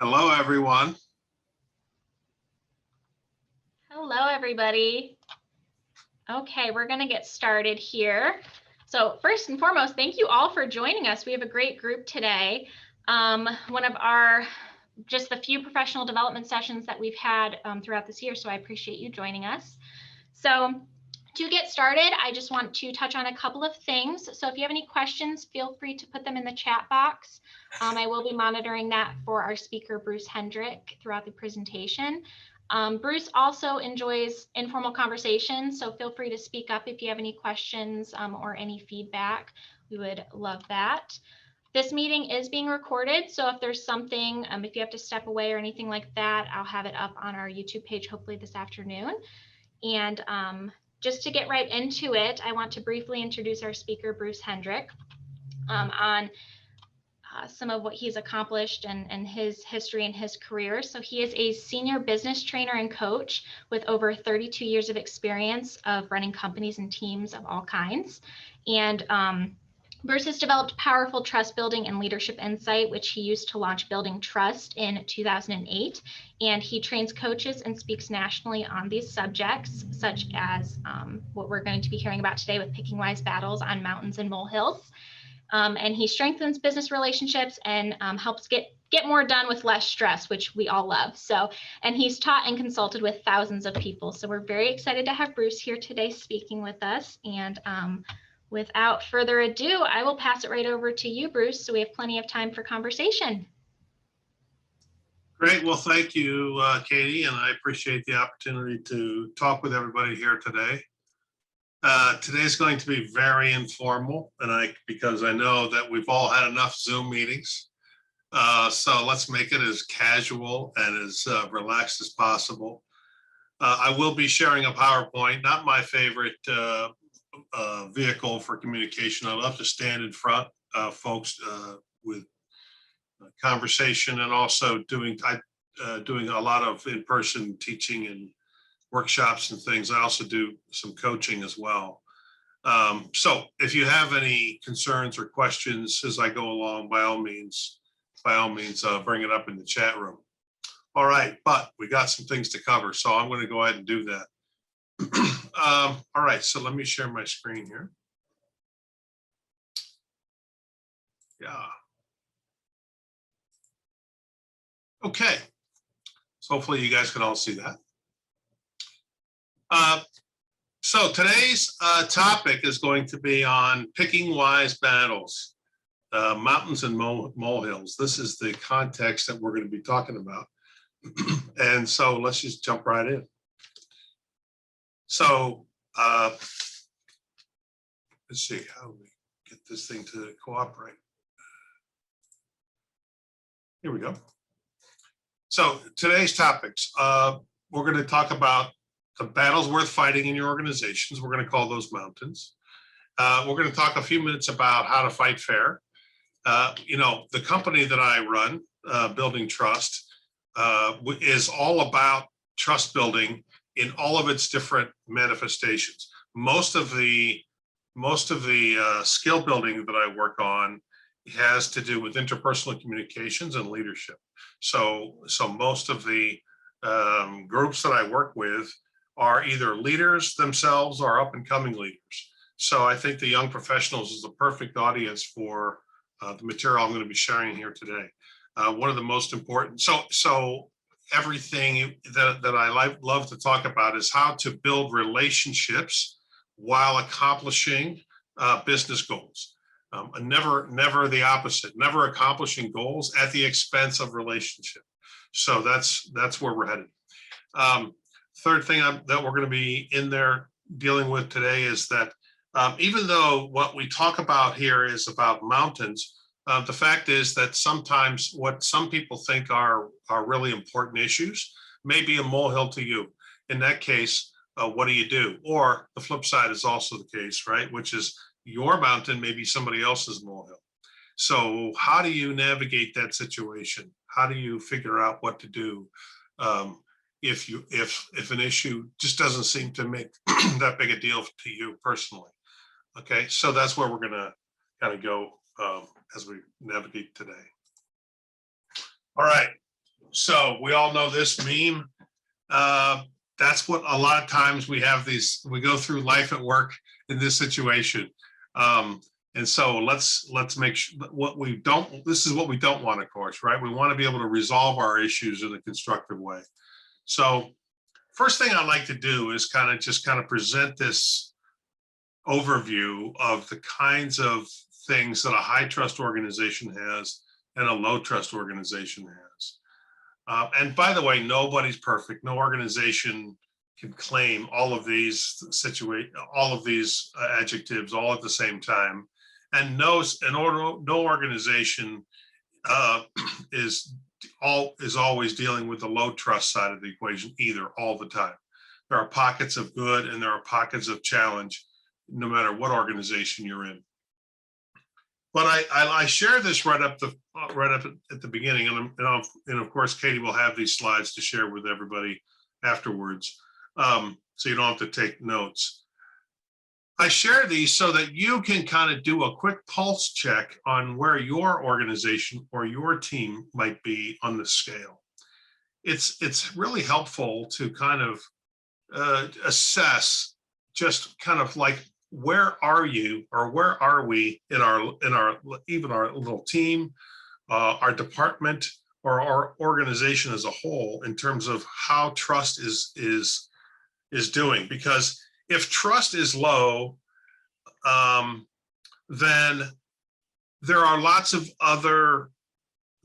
Hello, everyone. Hello, everybody. Okay, we're going to get started here. So first and foremost, thank you all for joining us. We have a great group today. One of our, just the few professional development sessions that we've had throughout this year, so I appreciate you joining us. So to get started, I just want to touch on a couple of things. So if you have any questions, feel free to put them in the chat box. I will be monitoring that for our speaker, Bruce Hendrick, throughout the presentation. Bruce also enjoys informal conversations, so feel free to speak up if you have any questions or any feedback. We would love that. This meeting is being recorded, so if there's something, if you have to step away or anything like that, I'll have it up on our YouTube page hopefully this afternoon. And just to get right into it, I want to briefly introduce our speaker, Bruce Hendrick, on some of what he's accomplished and his history and his career. So he is a senior business trainer and coach with over 32 years of experience of running companies and teams of all kinds. And Bruce has developed powerful trust building and leadership insight, which he used to launch Building Trust in 2008. And he trains coaches and speaks nationally on these subjects, such as what we're going to be hearing about today with Picking Wise Battles on Mountains and Molehills. And he strengthens business relationships and helps get more done with less stress, which we all love. So, and he's taught and consulted with thousands of people. So we're very excited to have Bruce here today speaking with us. And without further ado, I will pass it right over to you, Bruce, so we have plenty of time for conversation. Great. Well, thank you, Katie, and I appreciate the opportunity to talk with everybody here today. Today's going to be very informal, and because I know that we've all had enough Zoom meetings. So let's make it as casual and as relaxed as possible. I will be sharing a PowerPoint, not my favorite vehicle for communication. I love to stand in front of folks with conversation, and also doing a lot of in-person teaching and workshops and things. I also do some coaching as well. So if you have any concerns or questions as I go along, by all means, bring it up in the chat room. All right, but we got some things to cover, so I'm going to go ahead and do that. All right, so let me share my screen here. Yeah. Okay, so hopefully you guys can all see that. So today's topic is going to be on picking wise battles, mountains and molehills. This is the context that we're going to be talking about. And so let's just jump right in. So let's see, how do we get this thing to cooperate? Here we go. So today's topics, we're going to talk about the battles worth fighting in your organizations. We're going to call those mountains. We're going to talk a few minutes about how to fight fair. You know, the company that I run, Building Trust, is all about trust building in all of its different manifestations. Most of the skill building that I work on has to do with interpersonal communications and leadership. So most of the groups that I work with are either leaders themselves or up and coming leaders. So I think the young professionals is the perfect audience for the material I'm going to be sharing here today. One of the most important, so everything that I love to talk about is how to build relationships while accomplishing business goals. Never the opposite, never accomplishing goals at the expense of relationship. So that's where we're headed. Third thing that we're going to be in there dealing with today is that even though what we talk about here is about mountains, the fact is that sometimes what some people think are really important issues may be a molehill to you. In that case, what do you do? Or the flip side is also the case, right? Which is your mountain may be somebody else's molehill. So how do you navigate that situation? How do you figure out what to do if an issue just doesn't seem to make that big a deal to you personally? Okay, so that's where we're going to kind of go as we navigate today. All right, So we all know this meme. That's what a lot of times we have these, we go through life at work in this situation. And so let's make sure what we don't, this is what we don't want, of course, right? We want to be able to resolve our issues in a constructive way. So first thing I like to do is kind of present this overview of the kinds of things that a high trust organization has and a low trust organization has. And by the way, nobody's perfect. No organization can claim all of these adjectives all at the same time. And no organization is always dealing with the low trust side of the equation either, all the time. There are pockets of good and there are pockets of challenge, no matter what organization you're in. But I share this right up at the beginning, and of course Katie will have these slides to share with everybody afterwards, so you don't have to take notes. I share these so that you can kind of do a quick pulse check on where your organization or your team might be on the scale. It's really helpful to kind of assess, just kind of like, where are you or where are we in our even our little team, our department, or our organization as a whole, in terms of how trust is doing. Because if trust is low, then there are lots of other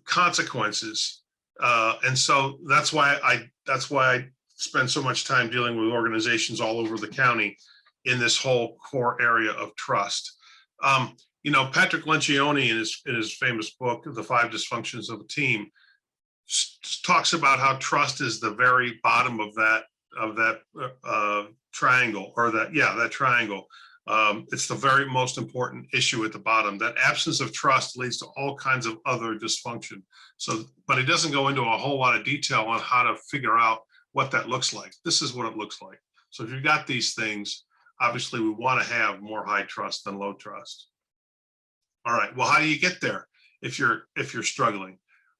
consequences, and so that's why I spend so much time dealing with organizations all over the county in this whole core area of trust. You know, Patrick Lencioni in his famous book, The 5 Dysfunctions of a Team, talks about how trust is the very bottom of that triangle, or that triangle. It's the very most important issue at the bottom. That absence of trust leads to all kinds of other dysfunction. So, but it doesn't go into a whole lot of detail on how to figure out what that looks like. This is what it looks like. So if you've got these things, obviously we want to have more high trust than low trust. All right, well, how do you get there if you're struggling?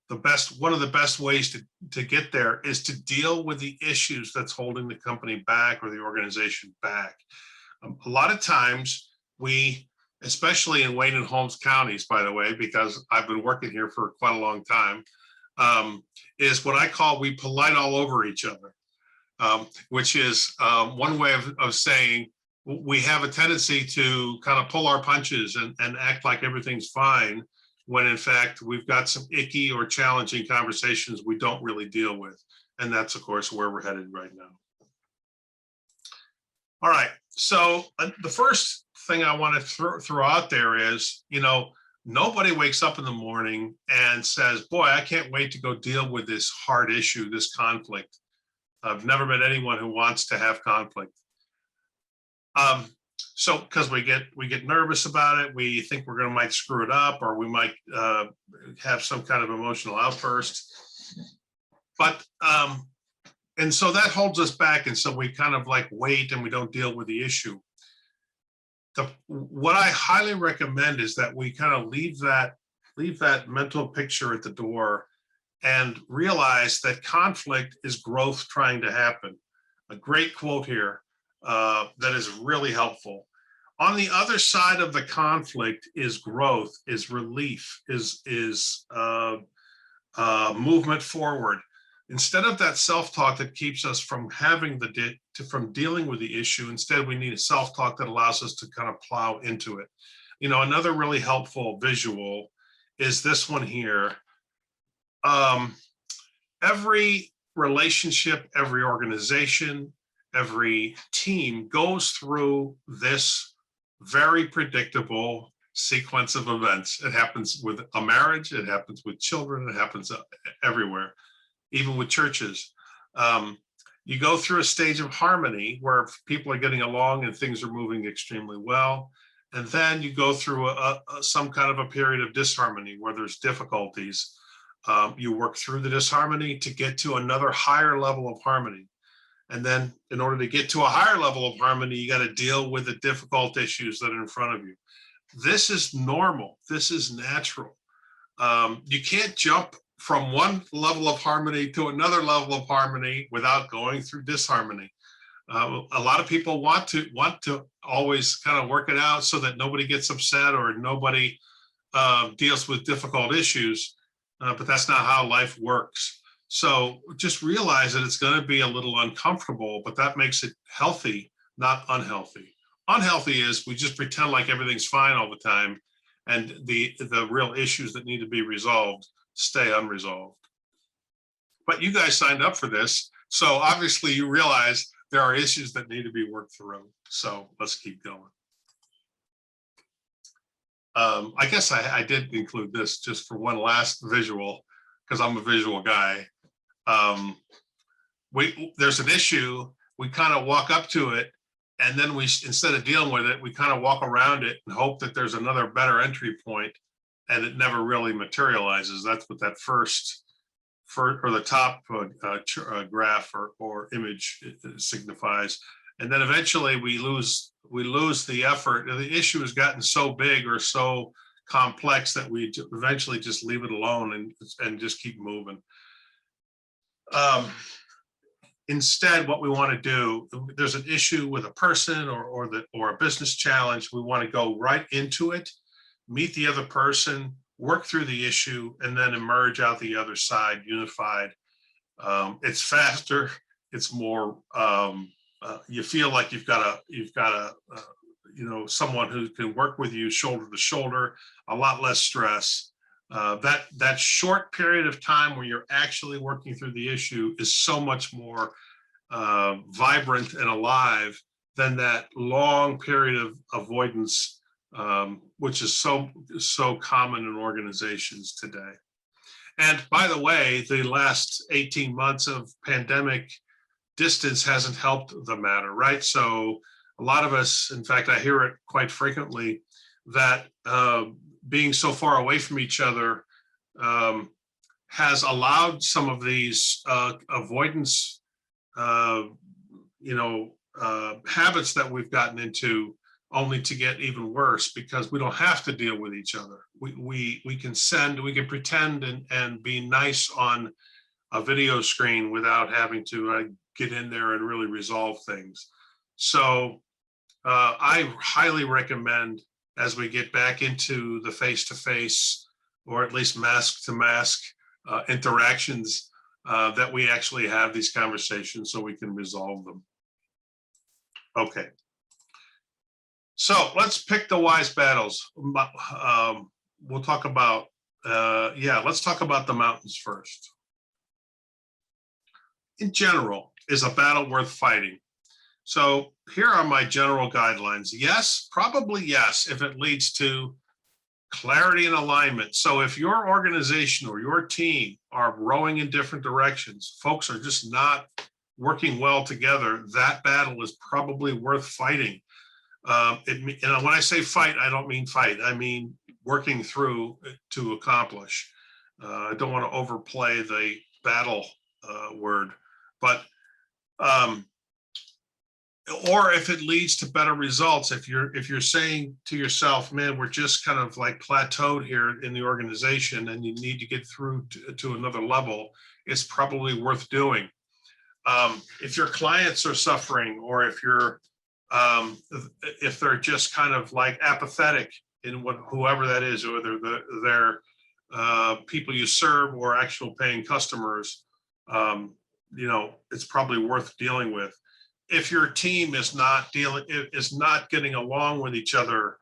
One of the best ways to get there is to deal with the issues that's holding the company back or the organization back. A lot of times we, especially in Wayne and Holmes counties, by the way, because I've been working here for quite a long time, is what I call, we polite all over each other, which is one way of saying we have a tendency to kind of pull our punches and act like everything's fine, when in fact we've got some icky or challenging conversations we don't really deal with. And that's, of course, where we're headed right now. All right, so the first thing I want to throw out there is, you know, nobody wakes up in the morning and says, boy, I can't wait to go deal with this hard issue, this conflict. I've never met anyone who wants to have conflict. So because we get nervous about it, we think we're might screw it up, or we might have some kind of emotional outburst. But and so that holds us back, and so we kind of like wait and we don't deal with the issue. What I highly recommend is that we kind of leave that mental picture at the door and realize that conflict is growth trying to happen. A great quote here that is really helpful. On the other side of the conflict is growth, is relief, is movement forward. Instead of that self-talk that keeps us from from dealing with the issue, instead we need a self-talk that allows us to kind of plow into it. You know, another really helpful visual is this one here. Every relationship, every organization, every team goes through this very predictable sequence of events. It happens with a marriage, it happens with children, it happens everywhere, even with churches. You go through a stage of harmony where people are getting along and things are moving extremely well. And then you go through some kind of a period of disharmony where there's difficulties. You work through the disharmony to get to another higher level of harmony. And then in order to get to a higher level of harmony, you got to deal with the difficult issues that are in front of you. This is normal. This is natural. You can't jump from one level of harmony to another level of harmony without going through disharmony. A lot of people want to always kind of work it out so that nobody gets upset or nobody deals with difficult issues, but that's not how life works. So just realize that it's going to be a little uncomfortable, but that makes it healthy, not unhealthy. Unhealthy is we just pretend like everything's fine all the time, and the real issues that need to be resolved stay unresolved. But you guys signed up for this, so obviously you realize there are issues that need to be worked through. So let's keep going. I guess I did include this just for one last visual, because I'm a visual guy. There's an issue, we kind of walk up to it, and then we, instead of dealing with it, we kind of walk around it and hope that there's another better entry point, and it never really materializes. That's what that first or the top graph or image signifies. And then eventually we lose the effort. The issue has gotten so big or so complex that we eventually just leave it alone and just keep moving. Instead, what we want to do, there's an issue with a person or a business challenge, we want to go right into it, meet the other person, work through the issue, and then emerge out the other side unified. It's faster. It's more. You feel like you've got someone who can work with you shoulder to shoulder. A lot less stress. That short period of time where you're actually working through the issue is so much more vibrant and alive than that long period of avoidance, which is so common in organizations today. And by the way, the last 18 months of pandemic distance hasn't helped the matter, right? So a lot of us, in fact, I hear it quite frequently, that being so far away from each other has allowed some of these avoidance, habits that we've gotten into only to get even worse, because we don't have to deal with each other. We can pretend and be nice on a video screen without having to get in there and really resolve things. So I highly recommend, as we get back into the face-to-face, or at least mask-to-mask interactions, that we actually have these conversations so we can resolve them. Okay. So let's pick the wise battles. We'll talk about, let's talk about the mountains first. In general, is a battle worth fighting? So here are my general guidelines. Yes, probably yes, if it leads to clarity and alignment. So if your organization or your team are rowing in different directions, folks are just not working well together, that battle is probably worth fighting. And when I say fight, I don't mean fight. I mean working through to accomplish. I don't want to overplay the battle word, but or if it leads to better results, if you're saying to yourself, man, we're just kind of like plateaued here in the organization and you need to get through to another level, it's probably worth doing. If your clients are suffering, or if they're just kind of like apathetic in whoever that is, whether they're people you serve or actual paying customers, it's probably worth dealing with. If your team is not getting along with each other,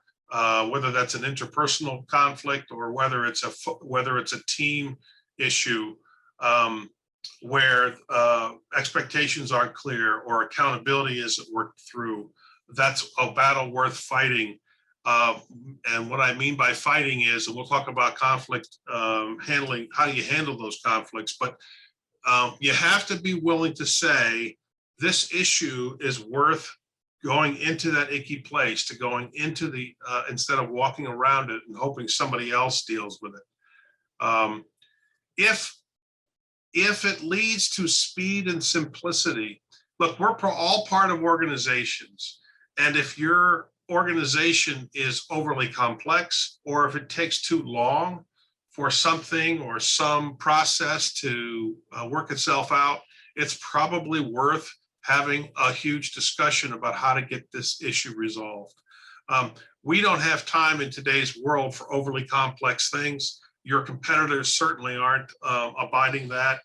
whether that's an interpersonal conflict or whether it's a team issue, where expectations aren't clear or accountability isn't worked through, that's a battle worth fighting. And what I mean by fighting is, and we'll talk about conflict handling, how do you handle those conflicts, but you have to be willing to say, this issue is worth going into that icky place, to going into the, instead of walking around it and hoping somebody else deals with it. If it leads to speed and simplicity, look, we're all part of organizations. And if your organization is overly complex, or if it takes too long for something or some process to work itself out, it's probably worth having a huge discussion about how to get this issue resolved. We don't have time in today's world for overly complex things. Your competitors certainly aren't abiding that.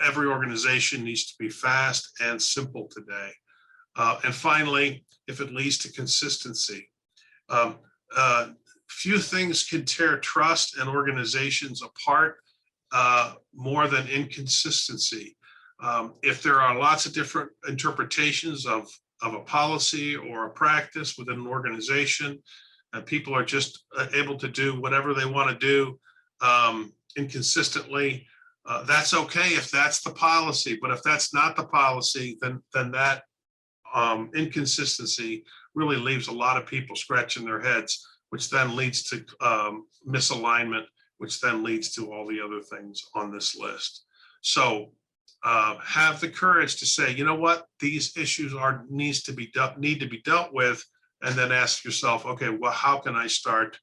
Every organization needs to be fast and simple today. And finally, if it leads to consistency. Few things can tear trust and organizations apart more than inconsistency. If there are lots of different interpretations of a policy or a practice within an organization, and people are just able to do whatever they want to do inconsistently, that's okay if that's the policy. But if that's not the policy, then that inconsistency really leaves a lot of people scratching their heads, which then leads to misalignment, which then leads to all the other things on this list. So have the courage to say, you know what, these issues need to be dealt with, and then ask yourself, okay, well, how can I start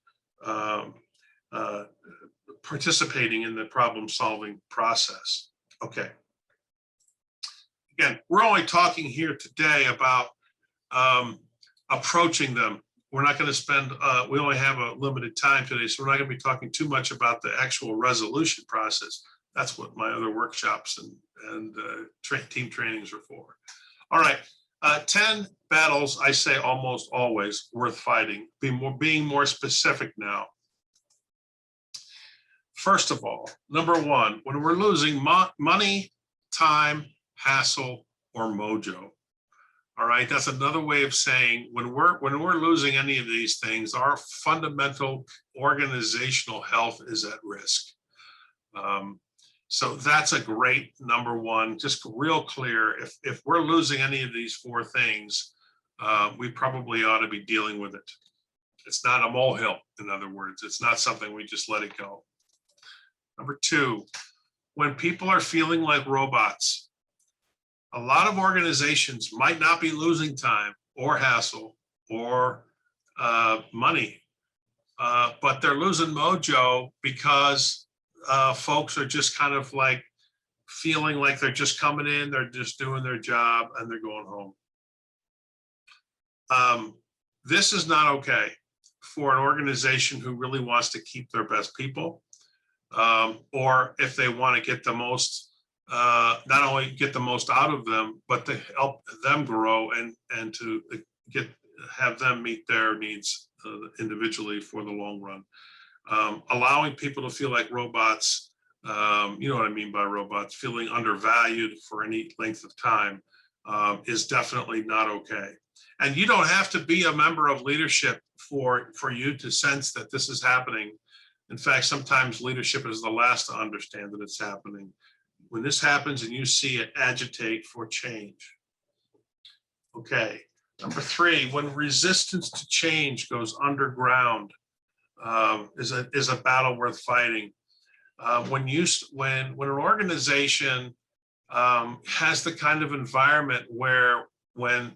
participating in the problem-solving process? Okay. Again, we're only talking here today about approaching them. We're not going to spend, we only have a limited time today, so we're not going to be talking too much about the actual resolution process. That's what my other workshops and team trainings are for. All right, 10 battles, I say almost always worth fighting. Being more specific now. First of all, number one, when we're losing money, time, hassle, or mojo. All right, that's another way of saying when we're losing any of these things, our fundamental organizational health is at risk. So that's a great number one, just real clear. If we're losing any of these four things, we probably ought to be dealing with it. It's not a molehill, in other words. It's not something we just let it go. Number two, when people are feeling like robots, a lot of organizations might not be losing time or hassle or money, but they're losing mojo because folks are just kind of like feeling like they're just coming in, they're just doing their job, and they're going home. This is not okay for an organization who really wants to keep their best people, or if they want to get the most, not only get the most out of them, but to help them grow and to have them meet their needs individually for the long run. Allowing people to feel like robots, you know what I mean by robots, feeling undervalued for any length of time is definitely not okay. And you don't have to be a member of leadership for you to sense that this is happening. In fact, sometimes leadership is the last to understand that it's happening. When this happens and you see it, agitate for change. Okay, number three, when resistance to change goes underground, is a battle worth fighting. When an organization has the kind of environment where when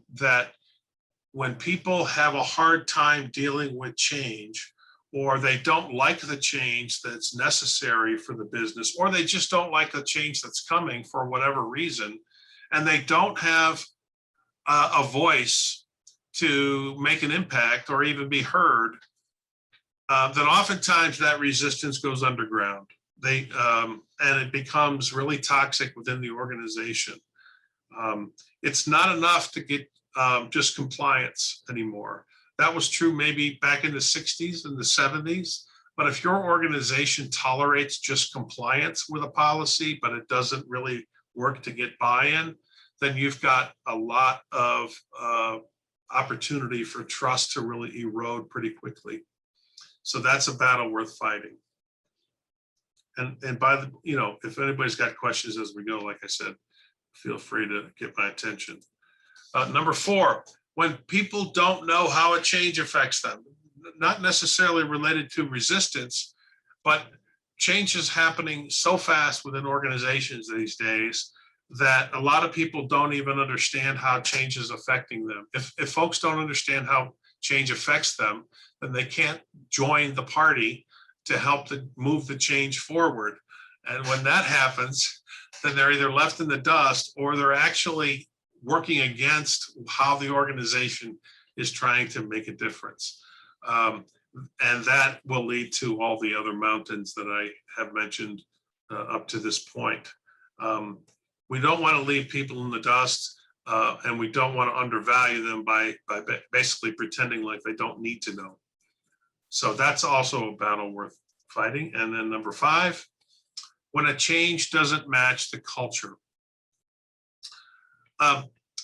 people have a hard time dealing with change, or they don't like the change that's necessary for the business, or they just don't like the change that's coming for whatever reason, and they don't have a voice to make an impact or even be heard, then oftentimes that resistance goes underground. And it becomes really toxic within the organization. It's not enough to get just compliance anymore. That was true maybe back in the 60s and the 70s. But if your organization tolerates just compliance with a policy, but it doesn't really work to get buy-in, then you've got a lot of opportunity for trust to really erode pretty quickly. So that's a battle worth fighting. And by the, if anybody's got questions as we go, like I said, feel free to get my attention. Number four, when people don't know how a change affects them, not necessarily related to resistance, but change is happening so fast within organizations these days that a lot of people don't even understand how change is affecting them. If folks don't understand how change affects them, then they can't join the party to help to move the change forward. And when that happens, then they're either left in the dust or they're actually working against how the organization is trying to make a difference. And that will lead to all the other mountains that I have mentioned up to this point. We don't want to leave people in the dust, and we don't want to undervalue them by basically pretending like they don't need to know. So that's also a battle worth fighting. And then number 5, when a change doesn't match the culture.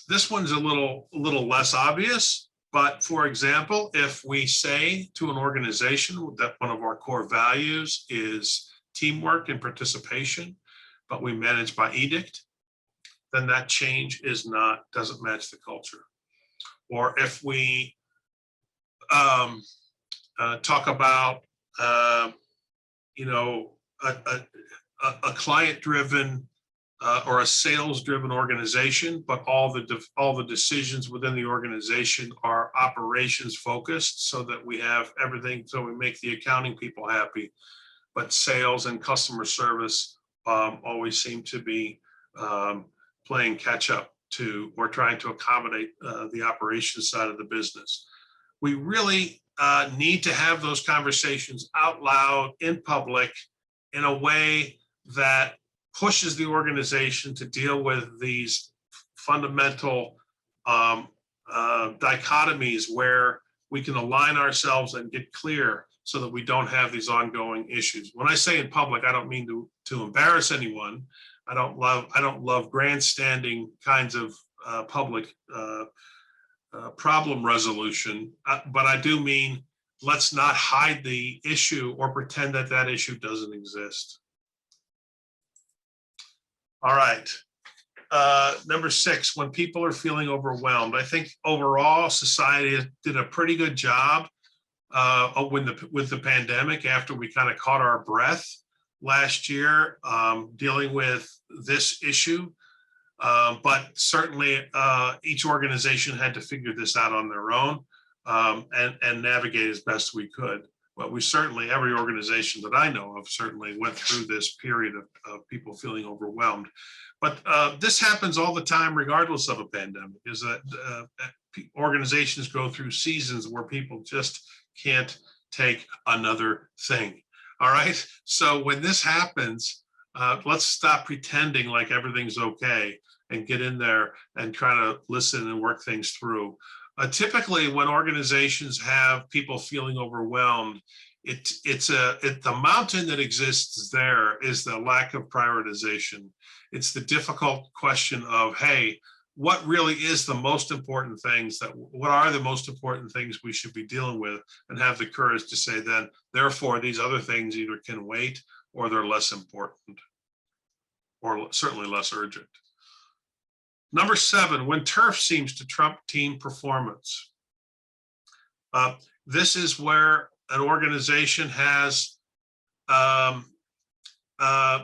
This one's a little less obvious, but for example, if we say to an organization that one of our core values is teamwork and participation, but we manage by edict, then that change doesn't match the culture. Or if we talk about, a client-driven or a sales-driven organization, but all the decisions within the organization are operations focused, so that we have everything, so we make the accounting people happy, but sales and customer service always seem to be playing catch up to, or trying to accommodate the operations side of the business. We really need to have those conversations out loud in public in a way that pushes the organization to deal with these fundamental dichotomies where we can align ourselves and get clear so that we don't have these ongoing issues. When I say in public, I don't mean to embarrass anyone. I don't love grandstanding kinds of public problem resolution, but I do mean let's not hide the issue or pretend that that issue doesn't exist. All right. Number 6, when people are feeling overwhelmed, I think overall society did a pretty good job with the pandemic after we kind of caught our breath last year dealing with this issue. But certainly each organization had to figure this out on their own and navigate as best we could. But we certainly, every organization that I know of certainly went through this period of people feeling overwhelmed. But this happens all the time, regardless of a pandemic, is that organizations go through seasons where people just can't take another thing. All right. So when this happens, let's stop pretending like everything's okay and get in there and try to listen and work things through. Typically, when organizations have people feeling overwhelmed, the mountain that exists there is the lack of prioritization. It's the difficult question of, hey, what really is the most important things what are the most important things we should be dealing with, and have the courage to say then, therefore, these other things either can wait or they're less important or certainly less urgent. Number 7, when turf seems to trump team performance. This is where an organization has,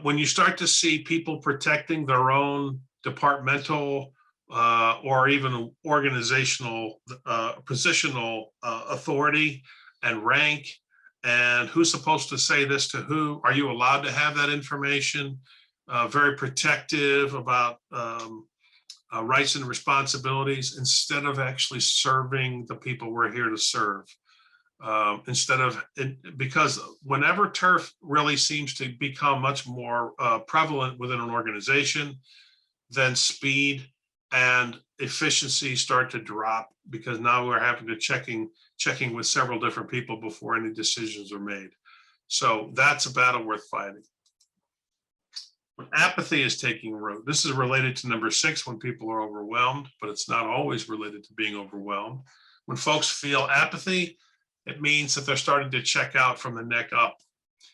when you start to see people protecting their own departmental or even organizational positional authority and rank, and who's supposed to say this to who, are you allowed to have that information, very protective about rights and responsibilities, instead of actually serving the people we're here to serve. Because whenever turf really seems to become much more prevalent within an organization, then speed and efficiency start to drop, because now we're having to checking with several different people before any decisions are made. So that's a battle worth fighting. When apathy is taking root, this is related to number 6, when people are overwhelmed, but it's not always related to being overwhelmed. When folks feel apathy, it means that they're starting to check out from the neck up.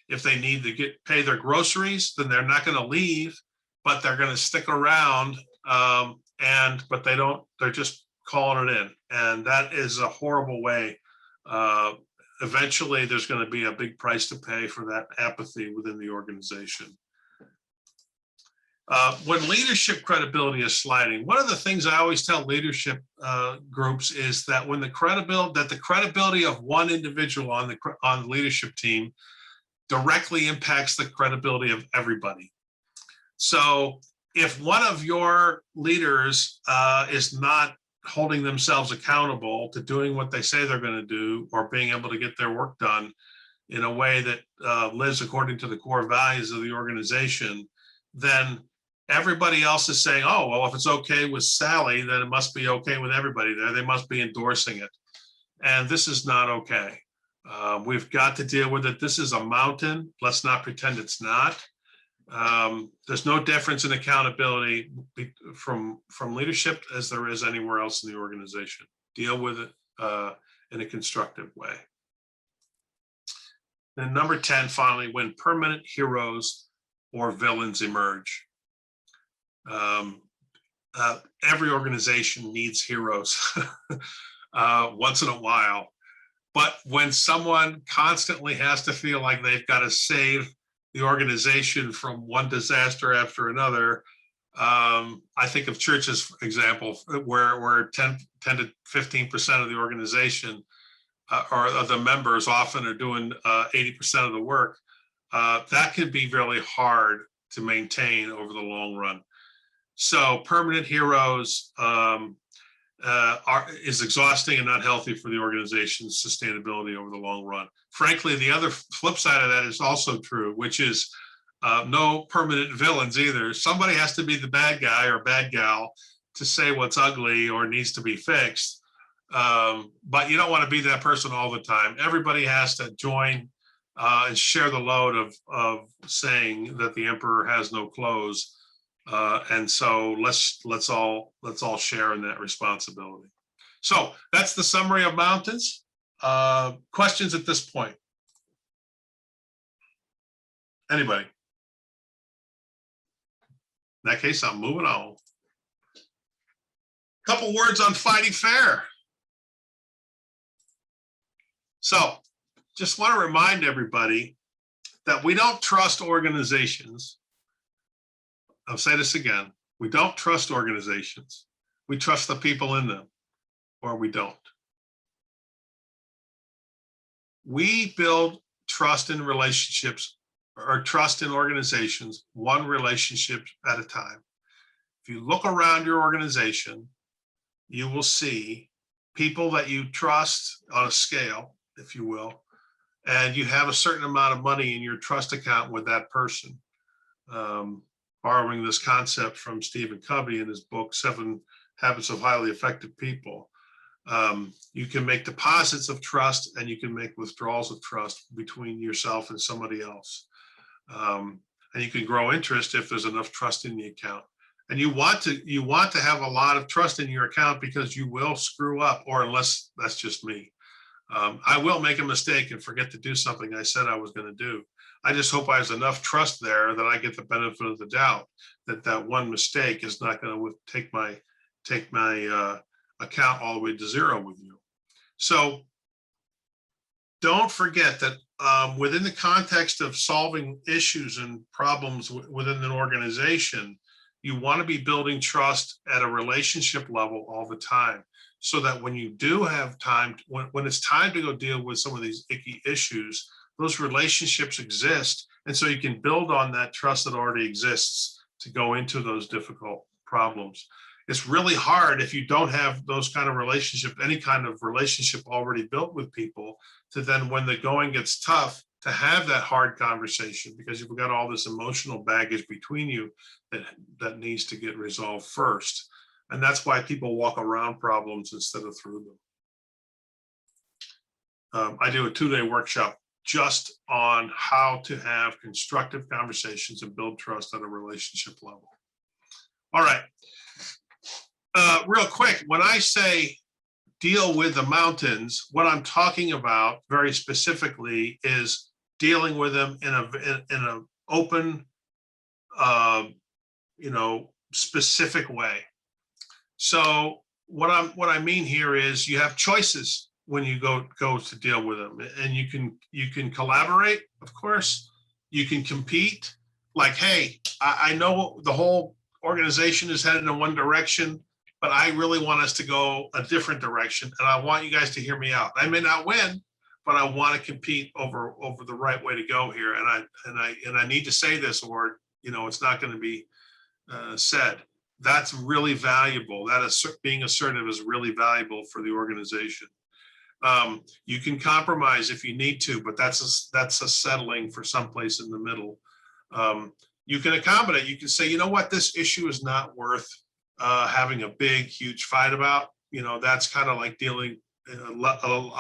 If they need to pay their groceries, then they're not going to leave, but they're going to stick around. But they're just calling it in. And that is a horrible way. Eventually, there's going to be a big price to pay for that apathy within the organization. When leadership credibility is sliding, one of the things I always tell leadership groups is that when the credibility of one individual on the leadership team directly impacts the credibility of everybody. So if one of your leaders is not holding themselves accountable to doing what they say they're going to do, or being able to get their work done in a way that lives according to the core values of the organization, then everybody else is saying, oh, well, if it's okay with Sally, then it must be okay with everybody there. They must be endorsing it. And this is not okay. We've got to deal with it. This is a mountain. Let's not pretend it's not. There's no difference in accountability from leadership as there is anywhere else in the organization. Deal with it in a constructive way. And number 10, finally, when permanent heroes or villains emerge. Every organization needs heroes once in a while. But when someone constantly has to feel like they've got to save the organization from one disaster after another, I think of churches, for example, where 10 to 15% of the organization or of the members often are doing 80% of the work. That can be really hard to maintain over the long run. So permanent heroes is exhausting and not healthy for the organization's sustainability over the long run. Frankly, the other flip side of that is also true, which is no permanent villains either. Somebody has to be the bad guy or bad gal to say what's ugly or needs to be fixed. But you don't want to be that person all the time. Everybody has to join and share the load of saying that the emperor has no clothes. And so let's all share in that responsibility. So that's the summary of mountains. Questions at this point? Anybody? In that case, I'm moving on. Couple words on fighting fair. So just want to remind everybody that we don't trust organizations. I'll say this again. We don't trust organizations. We trust the people in them, or we don't. We build trust in relationships or trust in organizations, one relationship at a time. If you look around your organization, you will see people that you trust on a scale, if you will, and you have a certain amount of money in your trust account with that person. Borrowing this concept from Stephen Covey in his book, 7 Habits of Highly Effective People. You can make deposits of trust and you can make withdrawals of trust between yourself and somebody else. And you can grow interest if there's enough trust in the account. And you want to have a lot of trust in your account because you will screw up, or unless that's just me. I will make a mistake and forget to do something I said I was going to do. I just hope I have enough trust there that I get the benefit of the doubt that one mistake is not going to take my account all the way to zero with you. So don't forget that within the context of solving issues and problems within an organization, you want to be building trust at a relationship level all the time, so that when you do have time, when it's time to go deal with some of these icky issues, those relationships exist. And so you can build on that trust that already exists to go into those difficult problems. It's really hard if you don't have those kind of relationship, any kind of relationship already built with people, to then when the going gets tough, to have that hard conversation, because you've got all this emotional baggage between you that needs to get resolved first. And that's why people walk around problems instead of through them. I do a 2-day workshop just on how to have constructive conversations and build trust at a relationship level. All right. Real quick, when I say deal with the mountains, what I'm talking about very specifically is dealing with them in an open, specific way. So what I mean here is you have choices when you go to deal with them, and you can collaborate, of course. You can compete, like, hey, I know the whole organization is headed in one direction, but I really want us to go a different direction, and I want you guys to hear me out. I may not win, but I want to compete over the right way to go here. And I need to say this, or it's not going to be said. That's really valuable. Being assertive is really valuable for the organization. You can compromise if you need to, but that's a settling for someplace in the middle. You can accommodate. You can say, you know what, this issue is not worth having a big, huge fight about. That's kind of like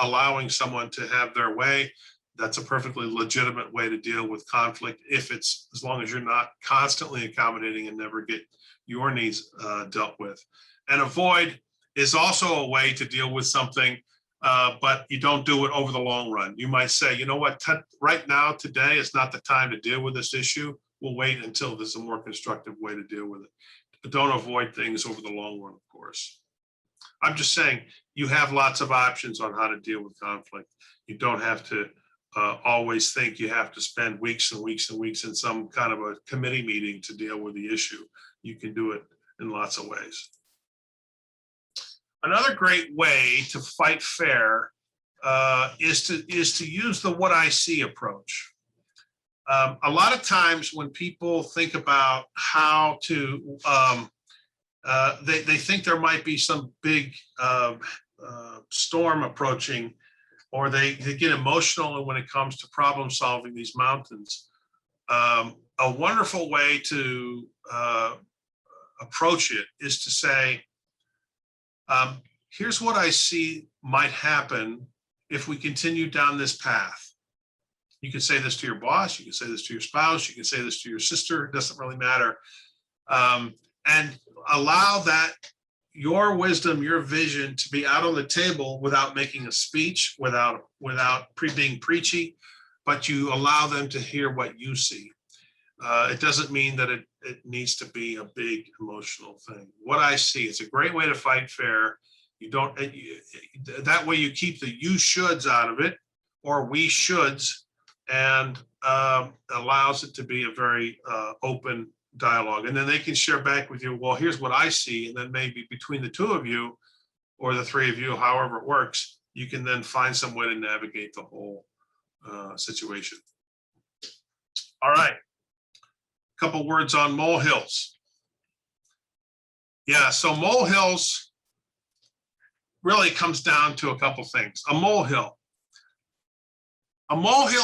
allowing someone to have their way. That's a perfectly legitimate way to deal with conflict, as long as you're not constantly accommodating and never get your needs dealt with. And avoid is also a way to deal with something, but you don't do it over the long run. You might say, you know what, right now, today is not the time to deal with this issue. We'll wait until there's a more constructive way to deal with it. But don't avoid things over the long run, of course. I'm just saying you have lots of options on how to deal with conflict. You don't have to always think you have to spend weeks and weeks and weeks in some kind of a committee meeting to deal with the issue. You can do it in lots of ways. Another great way to fight fair is to use the what I see approach. A lot of times when people think about how to, they think there might be some big storm approaching, or they get emotional when it comes to problem solving these mountains. A wonderful way to approach it is to say, here's what I see might happen if we continue down this path. You can say this to your boss, you can say this to your spouse, you can say this to your sister, it doesn't really matter. And allow that, your wisdom, your vision to be out on the table without making a speech, without being preachy, but you allow them to hear what you see. It doesn't mean that it needs to be a big emotional thing. What I see, it's a great way to fight fair. That way you keep the you shoulds out of it, or we shoulds, and allows it to be a very open dialogue. And then they can share back with you, well, here's what I see. And then maybe between the two of you or the three of you, however it works, you can then find some way to navigate the whole situation. All right. A couple words on molehills. Yeah, so molehills really comes down to a couple things. A molehill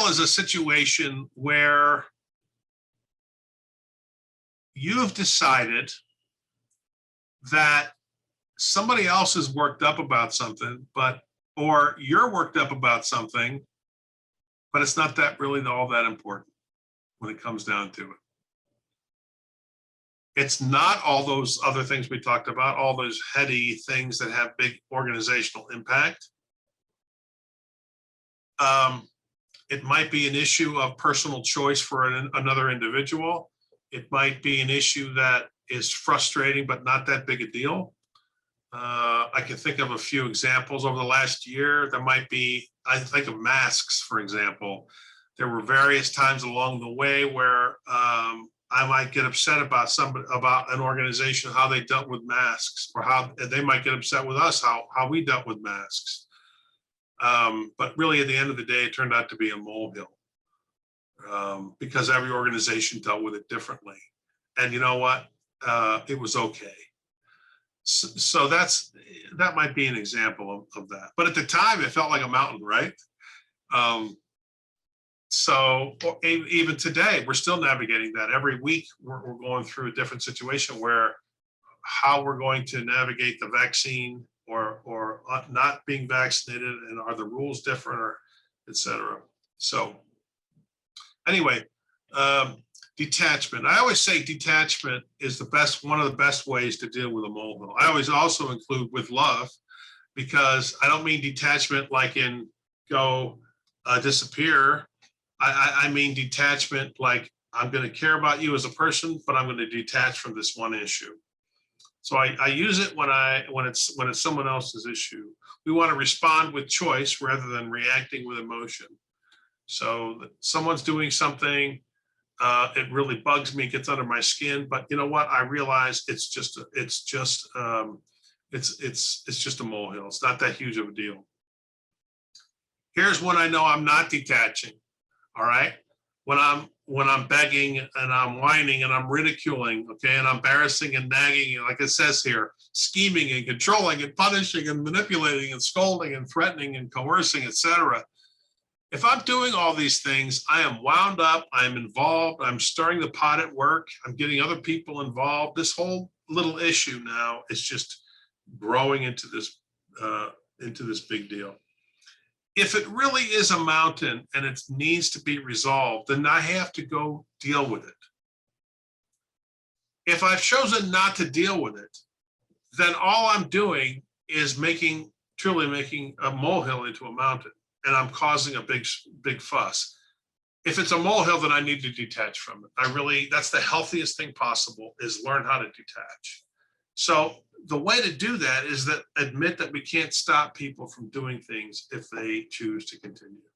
is a situation where you've decided that somebody else is worked up about something, or you're worked up about something, but it's not really all that important when it comes down to it. It's not all those other things we talked about, all those heady things that have big organizational impact. It might be an issue of personal choice for another individual. It might be an issue that is frustrating, but not that big a deal. I can think of a few examples over the last year. There might be, I think of masks, for example. There were various times along the way where I might get upset about an organization, how they dealt with masks, or how they might get upset with us, how we dealt with masks. But really, at the end of the day, it turned out to be a molehill, because every organization dealt with it differently. And you know what? It was okay. So that might be an example of that. But at the time, it felt like a mountain, right? So even today, we're still navigating that. Every week, we're going through a different situation where how we're going to navigate the vaccine or not being vaccinated, and are the rules different, or et cetera. So anyway, detachment. I always say detachment is one of the best ways to deal with a molehill. I always also include with love, because I don't mean detachment like in go disappear. I mean detachment like I'm going to care about you as a person, but I'm going to detach from this one issue. So I use it when it's someone else's issue. We want to respond with choice rather than reacting with emotion. So someone's doing something, it really bugs me, gets under my skin. But you know what? I realize it's just a molehill. It's not that huge of a deal. Here's when I know I'm not detaching. All right. When I'm begging and I'm whining and I'm ridiculing, okay, and embarrassing and nagging, and like it says here, scheming and controlling and punishing and manipulating and scolding and threatening and coercing, etc. If I'm doing all these things, I am wound up, I'm involved, I'm stirring the pot at work, I'm getting other people involved. This whole little issue now is just growing into this big deal. If it really is a mountain and it needs to be resolved, then I have to go deal with it. If I've chosen not to deal with it, then all I'm doing is truly making a molehill into a mountain, and I'm causing a big fuss. If it's a molehill, then I need to detach from it. That's the healthiest thing possible, is learn how to detach. So the way to do that is that admit that we can't stop people from doing things if they choose to continue.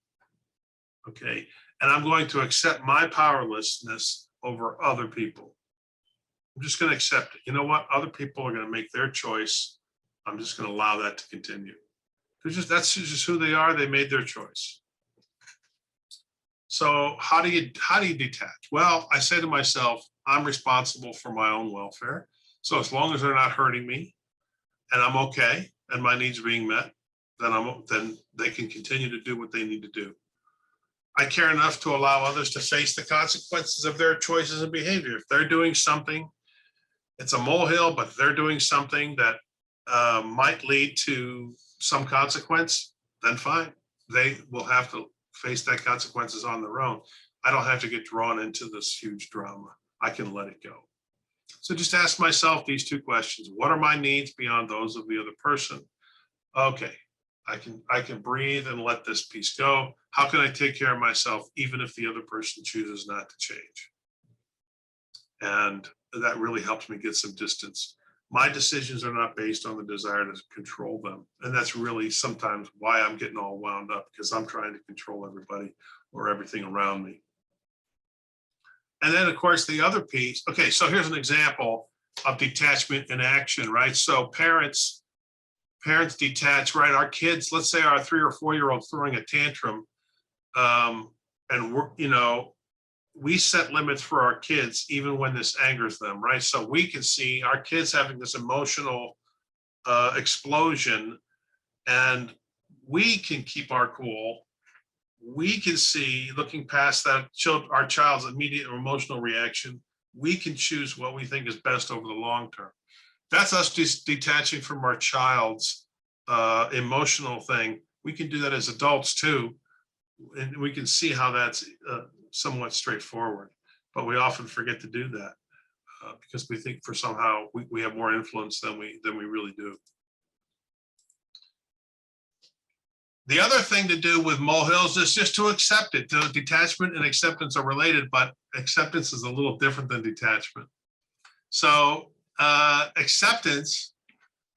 Okay. And I'm going to accept my powerlessness over other people. I'm just going to accept it. You know what? Other people are going to make their choice. I'm just going to allow that to continue. That's just who they are. They made their choice. So how do you detach? Well, I say to myself, I'm responsible for my own welfare. So as long as they're not hurting me and I'm okay and my needs are being met, then they can continue to do what they need to do. I care enough to allow others to face the consequences of their choices and behavior. If they're doing something, it's a molehill, but they're doing something that might lead to some consequence, then fine. They will have to face that consequences on their own. I don't have to get drawn into this huge drama. I can let it go. So just ask myself these two questions. What are my needs beyond those of the other person? Okay, I can breathe and let this piece go. How can I take care of myself even if the other person chooses not to change? And that really helps me get some distance. My decisions are not based on the desire to control them. And that's really sometimes why I'm getting all wound up, because I'm trying to control everybody or everything around me. And then, of course, the other piece. Okay, so here's an example of detachment in action, right? So parents detach, right? Our kids, let's say our 3 or 4 year old throwing a tantrum, and we set limits for our kids even when this angers them, right? So we can see our kids having this emotional explosion, and we can keep our cool. We can see, looking past that our child's immediate emotional reaction, we can choose what we think is best over the long term. That's us just detaching from our child's emotional thing. We can do that as adults too, and we can see how that's somewhat straightforward, but we often forget to do that because we think for somehow we have more influence than we really do. The other thing to do with molehills is just to accept it. Detachment and acceptance are related, but acceptance is a little different than detachment. So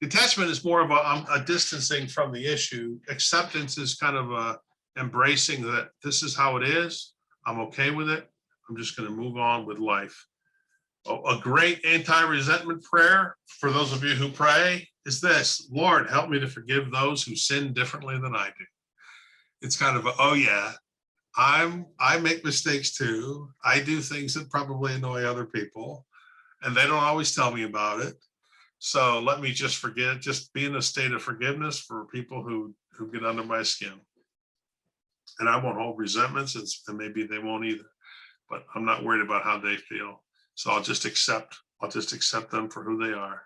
detachment is more of a distancing from the issue. Acceptance is kind of a embracing that this is how it is. I'm okay with it. I'm just going to move on with life. A great anti-resentment prayer for those of you who pray is this: Lord, help me to forgive those who sin differently than I do. It's kind of oh yeah, I make mistakes too. I do things that probably annoy other people, and they don't always tell me about it. So let me just be in a state of forgiveness for people who get under my skin. And I won't hold resentments, and maybe they won't either, but I'm not worried about how they feel. So I'll just accept them for who they are.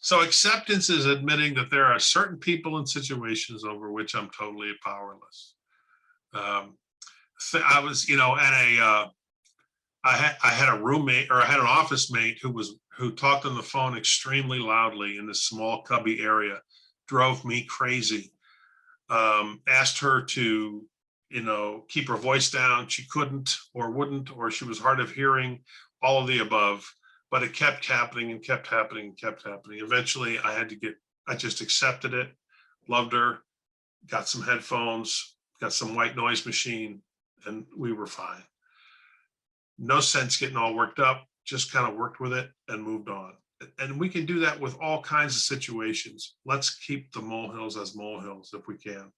So acceptance is admitting that there are certain people and situations over which I'm totally powerless. I was, I had a roommate, or I had an office mate who talked on the phone extremely loudly in this small cubby area, drove me crazy. Asked her to, keep her voice down. She couldn't or wouldn't, or she was hard of hearing, all of the above, but it kept happening and kept happening and kept happening. Eventually I just accepted it, loved her, got some headphones, got some white noise machine, and we were fine. No sense getting all worked up, just kind of worked with it and moved on. And we can do that with all kinds of situations. Let's keep the molehills as molehills if we can.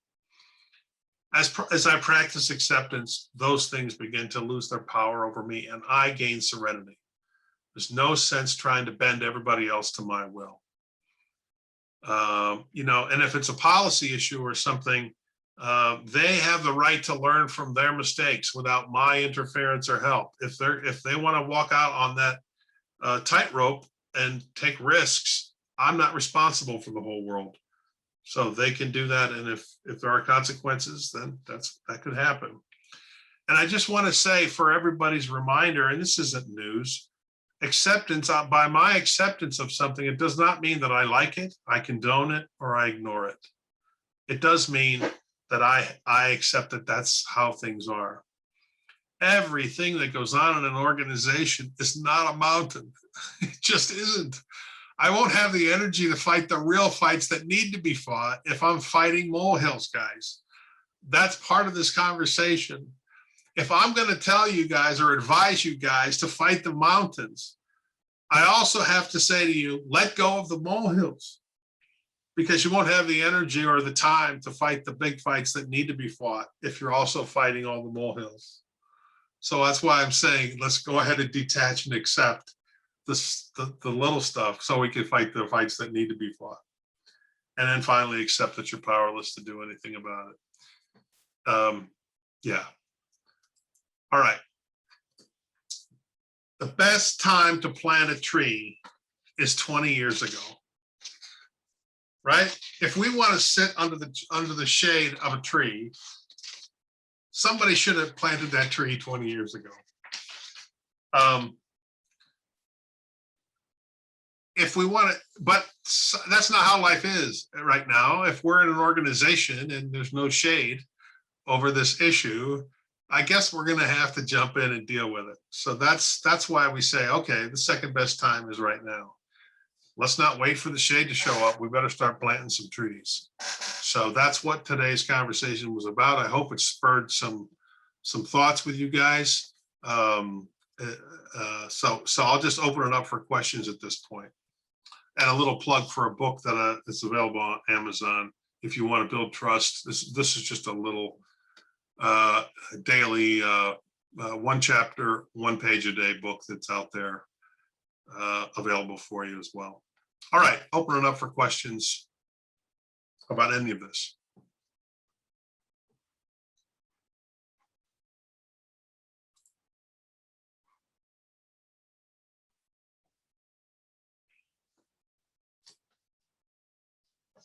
As I practice acceptance, those things begin to lose their power over me and I gain serenity. There's no sense trying to bend everybody else to my will. You know, and if it's a policy issue or something, they have the right to learn from their mistakes without my interference or help. If they want to walk out on that tightrope and take risks, I'm not responsible for the whole world. So they can do that, and if there are consequences, then that could happen. And I just want to say, for everybody's reminder, and this isn't news, acceptance, by my acceptance of something, it does not mean that I like it, I condone it, or I ignore it. It does mean that I accept that that's how things are. Everything that goes on in an organization is not a mountain. It just isn't. I won't have the energy to fight the real fights that need to be fought if I'm fighting molehills, guys. That's part of this conversation. If I'm going to tell you guys or advise you guys to fight the mountains, I also have to say to you, let go of the molehills, because you won't have the energy or the time to fight the big fights that need to be fought if you're also fighting all the molehills. So that's why I'm saying, let's go ahead and detach and accept the little stuff so we can fight the fights that need to be fought. And then finally accept that you're powerless to do anything about it. Yeah. All right. The best time to plant a tree is 20 years ago, right? If we want to sit under the shade of a tree, somebody should have planted that tree 20 years ago. If we want to, but that's not how life is right now. If we're in an organization and there's no shade over this issue, I guess we're going to have to jump in and deal with it. So that's why we say, okay, the second best time is right now. Let's not wait for the shade to show up. We better start planting some trees. So that's what today's conversation was about. I hope it spurred some thoughts with you guys. So I'll just open it up for questions at this point. And a little plug for a book that is available on Amazon. If you want to build trust, this is just a little daily one chapter, 1 page a day book that's out there available for you as well. All right, open it up for questions about any of this.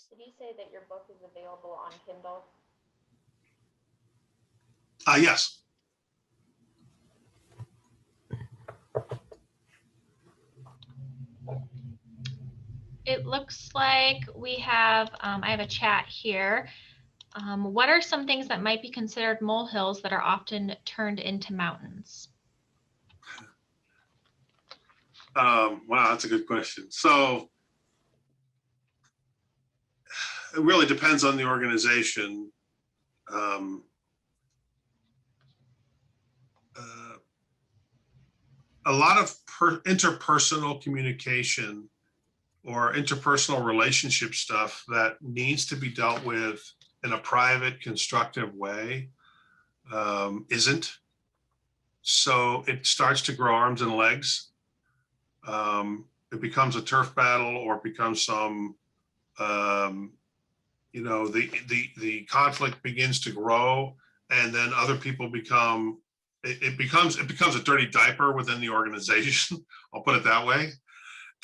Did you say that your book is available on Kindle? Yes. It looks like we have, I have a chat here. What are some things that might be considered molehills that are often turned into mountains? Wow, that's a good question. So it really depends on the organization. A lot of interpersonal communication or interpersonal relationship stuff that needs to be dealt with in a private, constructive way isn't. So it starts to grow arms and legs. It becomes a turf battle, or it becomes some, you know, the conflict begins to grow, and then other people become, it becomes a dirty diaper within the organization. I'll put it that way.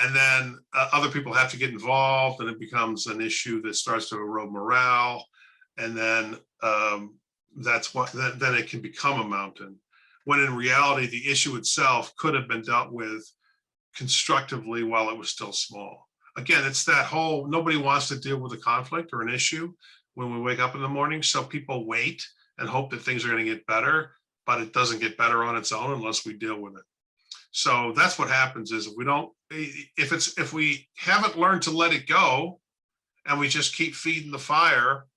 And then other people have to get involved, and it becomes an issue that starts to erode morale. And then that's what, then it can become a mountain. When in reality, the issue itself could have been dealt with constructively while it was still small. Again, it's that whole, nobody wants to deal with a conflict or an issue when we wake up in the morning. So people wait and hope that things are going to get better, but it doesn't get better on its own unless we deal with it. So that's what happens is if we haven't learned to let it go and we just keep feeding the fire,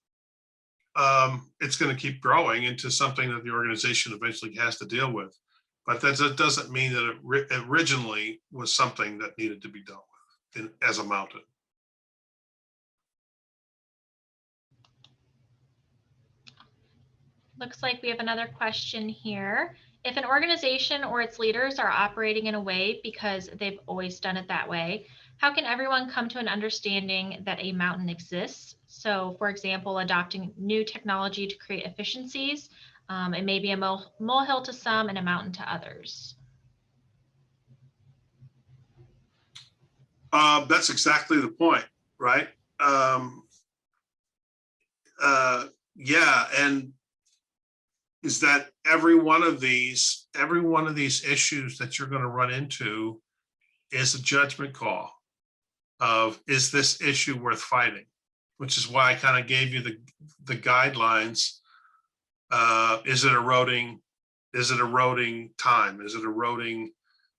it's going to keep growing into something that the organization eventually has to deal with. But that doesn't mean that it originally was something that needed to be dealt with. as a mountain. Looks like we have another question here. If an organization or its leaders are operating in a way because they've always done it that way, how can everyone come to an understanding that a mountain exists? So, for example, adopting new technology to create efficiencies. It may be a molehill to some and a mountain to others. That's exactly the point, right? Yeah, and is that every one of these issues that you're going to run into is a judgment call of, is this issue worth fighting? Which is why I kind of gave you the guidelines. Is it eroding? Is it eroding time? Is it eroding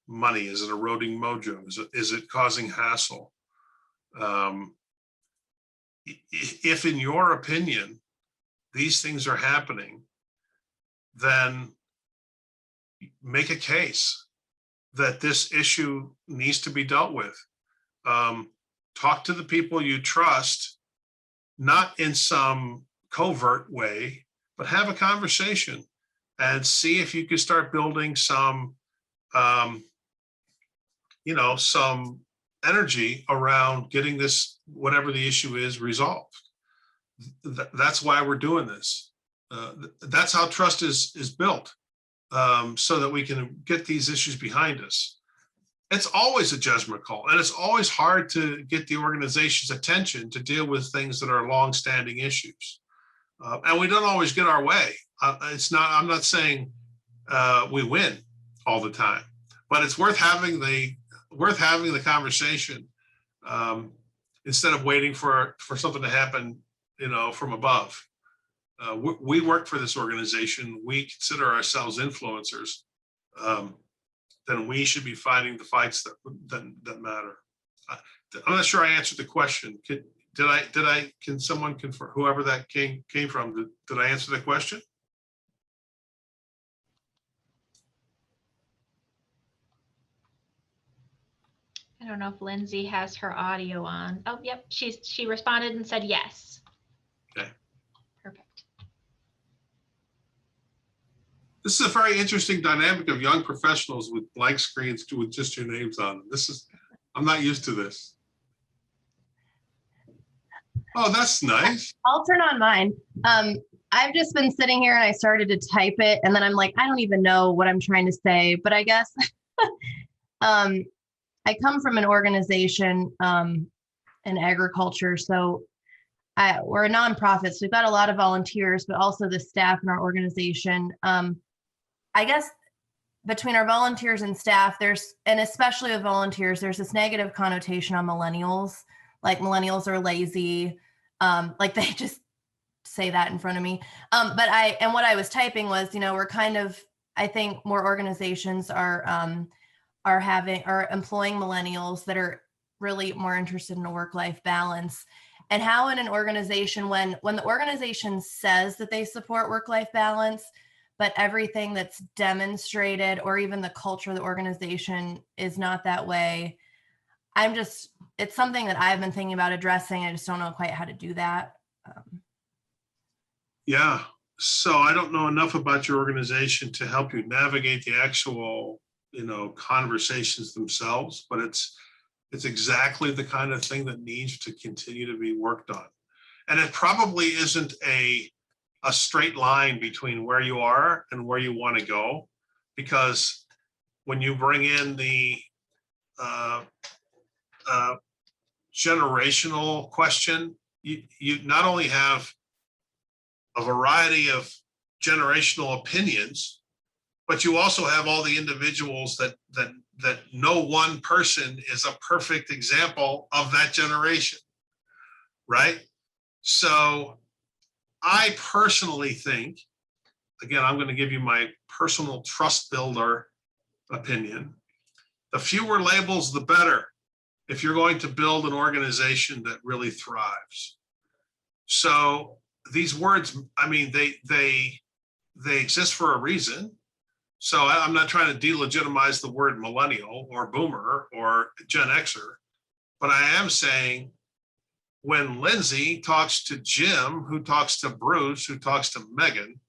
money? Is it eroding mojo? Is it causing hassle? If in your opinion, these things are happening, then make a case that this issue needs to be dealt with. Talk to the people you trust, not in some covert way, but have a conversation and see if you can start building some, some energy around getting this, whatever the issue is, resolved. That's why we're doing this. That's how trust is built, so that we can get these issues behind us. It's always a judgment call, and it's always hard to get the organization's attention to deal with things that are long-standing issues. And we don't always get our way. I'm not saying we win all the time, but it's worth having the conversation, instead of waiting for something to happen, from above. We work for this organization. We consider ourselves influencers. Then we should be fighting the fights that matter. I'm not sure I answered the question. Can someone confirm, whoever that came from, did I answer the question? I don't know if Lindsay has her audio on. Oh, yep, she responded and said yes. Okay. Perfect. This is a very interesting dynamic of young professionals with blank screens with just your names on them. I'm not used to this. Oh, that's nice. I'll turn on mine. I've just been sitting here and I started to type it, and then I'm like, I don't even know what I'm trying to say, but I guess I come from an organization in agriculture. So we're a nonprofit. So we've got a lot of volunteers, but also the staff in our organization. I guess between our volunteers and staff, and especially with volunteers, there's this negative connotation on millennials. Like millennials are lazy. Like they just say that in front of me. But what I was typing was, we're kind of, I think more organizations are employing millennials that are really more interested in a work-life balance. And how in an organization, when the organization says that they support work-life balance, but everything that's demonstrated or even the culture of the organization is not that way, it's something that I've been thinking about addressing. I just don't know quite how to do that. Yeah. So I don't know enough about your organization to help you navigate the actual, conversations themselves, but it's exactly the kind of thing that needs to continue to be worked on. And it probably isn't a straight line between where you are and where you want to go, because when you bring in the generational question, you not only have a variety of generational opinions, but you also have all the individuals that no one person is a perfect example of that generation, right? So I personally think, again, I'm going to give you my personal trust builder opinion. The fewer labels, the better, if you're going to build an organization that really thrives. So these words, I mean, they exist for a reason. So I'm not trying to delegitimize the word millennial or boomer or Gen Xer, But I am saying, when Lindsay talks to Jim, who talks to Bruce, who talks to Megan,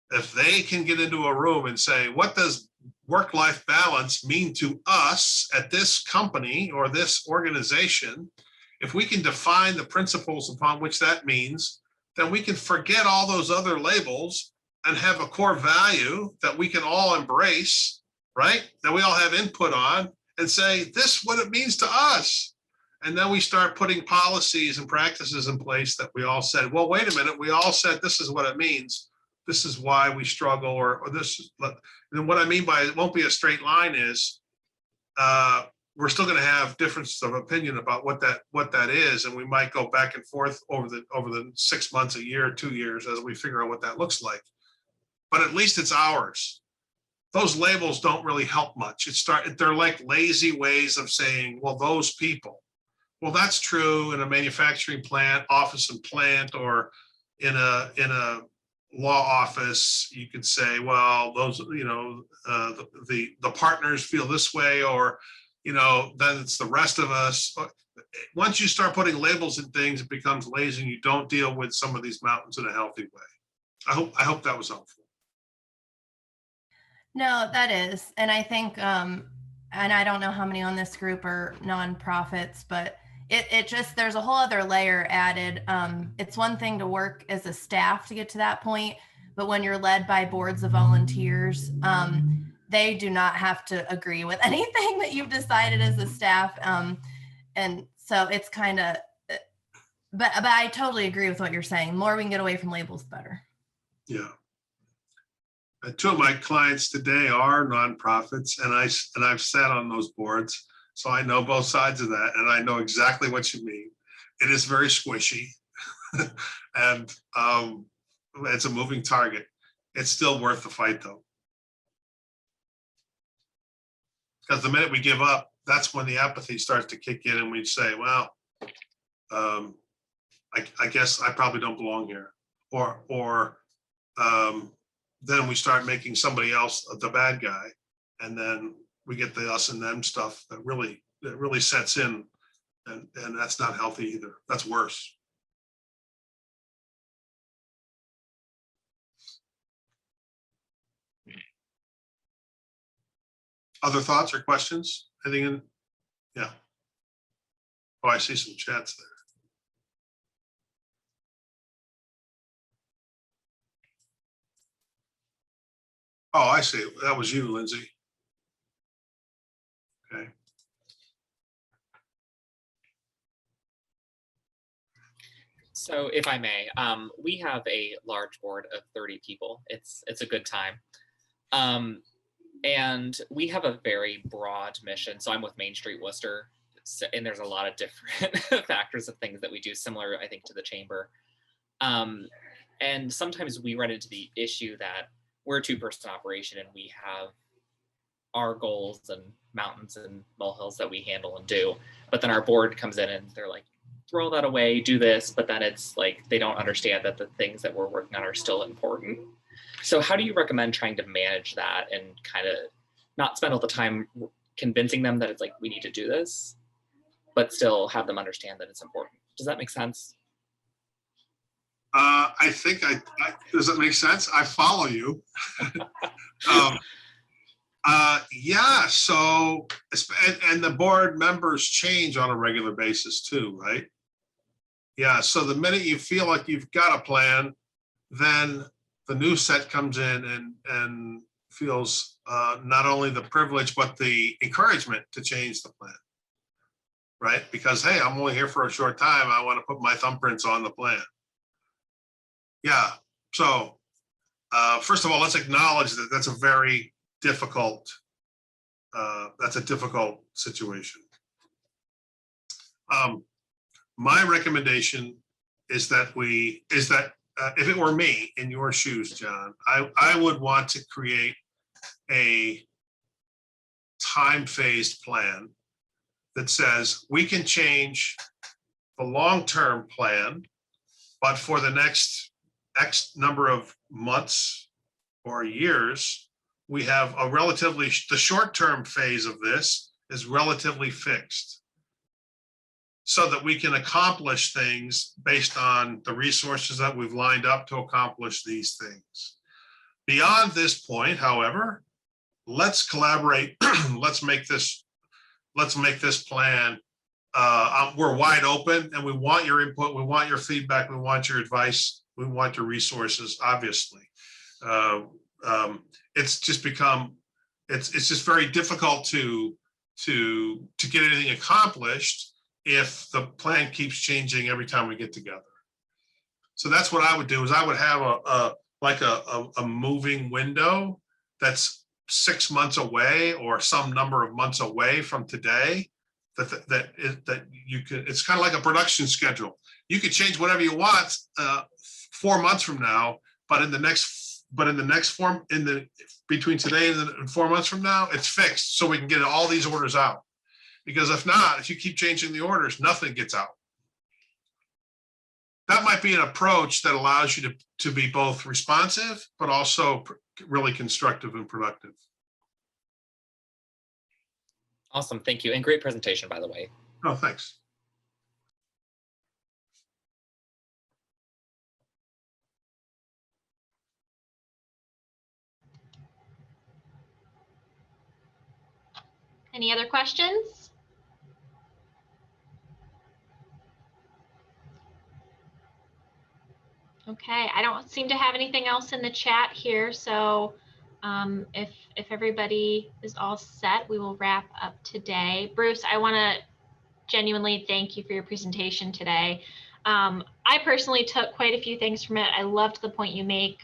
if they can get into a room and say, what does work-life balance mean to us at this company or this organization? If we can define the principles upon which that means, then we can forget all those other labels and have a core value that we can all embrace, right? That we all have input on, and say, this is what it means to us. And then we start putting policies and practices in place that we all said, well, wait a minute, we all said this is what it means. This is why we struggle, or this. And what I mean by it won't be a straight line is we're still going to have difference of opinion about what that is, and we might go back and forth over the 6 months, a year, 2 years as we figure out what that looks like. But at least it's ours. Those labels don't really help much. They're like lazy ways of saying, well, those people. Well, that's true in a manufacturing plant, office and plant, or in a law office. You could say, well, those, the partners feel this way, or, then it's the rest of us. Once you start putting labels in things, it becomes lazy, and you don't deal with some of these mountains in a healthy way. I hope that was helpful. No, that is. And I think, and I don't know how many on this group are nonprofits, but it just, there's a whole other layer added. It's one thing to work as a staff to get to that point, but when you're led by boards of volunteers, they do not have to agree with anything that you've decided as a staff. And so it's kind of, but I totally agree with what you're saying. The more we can get away from labels, better. Yeah. Two of my clients today are nonprofits, and I've sat on those boards, so I know both sides of that, and I know exactly what you mean. It is very squishy, and it's a moving target. It's still worth the fight, though, because the minute we give up, that's when the apathy starts to kick in, and we say, "Well, I guess I probably don't belong here," or then we start making somebody else the bad guy, and then we get the us and them stuff that really sets in, and that's not healthy either. That's worse. Other thoughts or questions? Anything in? Yeah. Oh, I see some chats there. Oh, I see. That was you, Lindsay. Okay. So if I may, we have a large board of 30 people. It's a good time. And we have a very broad mission. So I'm with Main Street Wooster, and there's a lot of different factors of things that we do, similar, I think, to the chamber. And sometimes we run into the issue that we're a two-person operation, and we have our goals and mountains and molehills that we handle and do. But then our board comes in and they're like, throw that away, do this. But then it's like, they don't understand that the things that we're working on are still important. So how do you recommend trying to manage that and kind of not spend all the time convincing them that it's like, we need to do this, but still have them understand that it's important? Does that make sense? I think does it make sense? I follow you. Yeah, so, and the board members change on a regular basis too, right? Yeah, so the minute you feel like you've got a plan, then the new set comes in and feels not only the privilege, but the encouragement to change the plan, right? Because, hey, I'm only here for a short time. I want to put my thumbprints on the plan. Yeah, so first of all, let's acknowledge that that's a very difficult, situation. My recommendation is that if it were me in your shoes, John, I would want to create a time-phased plan that says we can change the long-term plan, but for the next X number of months or years, we have the short-term phase of this is relatively fixed. so that we can accomplish things based on the resources that we've lined up to accomplish these things. Beyond this point, however, let's collaborate. let's make this plan. We're wide open, and we want your input. We want your feedback. We want your advice. We want your resources. Obviously, it's just become it's just very difficult to get anything accomplished if the plan keeps changing every time we get together. So that's what I would do. Is I would have a moving window that's 6 months away or some number of months away from today. That you could. It's kind of like a production schedule. You could change whatever you want 4 months from now, but in the next form between today and 4 months from now, it's fixed, so we can get all these orders out. Because if not, if you keep changing the orders, nothing gets out. That might be an approach that allows you to be both responsive, but also really constructive and productive. Awesome, thank you, and great presentation, by the way. Oh, thanks. Any other questions? Okay, I don't seem to have anything else in the chat here, so if everybody is all set, we will wrap up today. Bruce, I want to genuinely thank you for your presentation today. I personally took quite a few things from it. I loved the point you made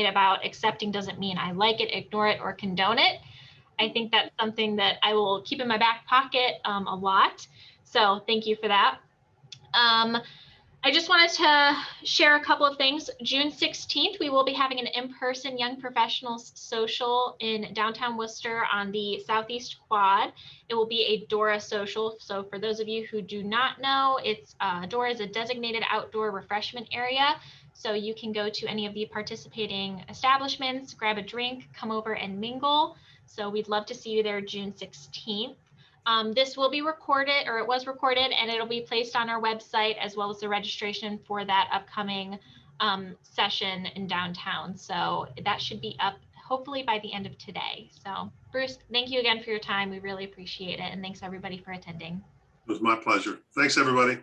about accepting doesn't mean I like it, ignore it, or condone it. I think that's something that I will keep in my back pocket a lot. So thank you for that. I just wanted to share a couple of things. June 16th, we will be having an in-person Young Professionals Social in downtown Worcester on the Southeast Quad. It will be a DORA social. So for those of you who do not know, DORA is a designated outdoor refreshment area. So you can go to any of the participating establishments, grab a drink, come over and mingle. So we'd love to see you there June 16th. This will be recorded, or it was recorded, and it'll be placed on our website as well as the registration for that upcoming session in downtown. So that should be up hopefully by the end of today. So Bruce, thank you again for your time. We really appreciate it. And thanks everybody for attending. It was my pleasure. Thanks, everybody.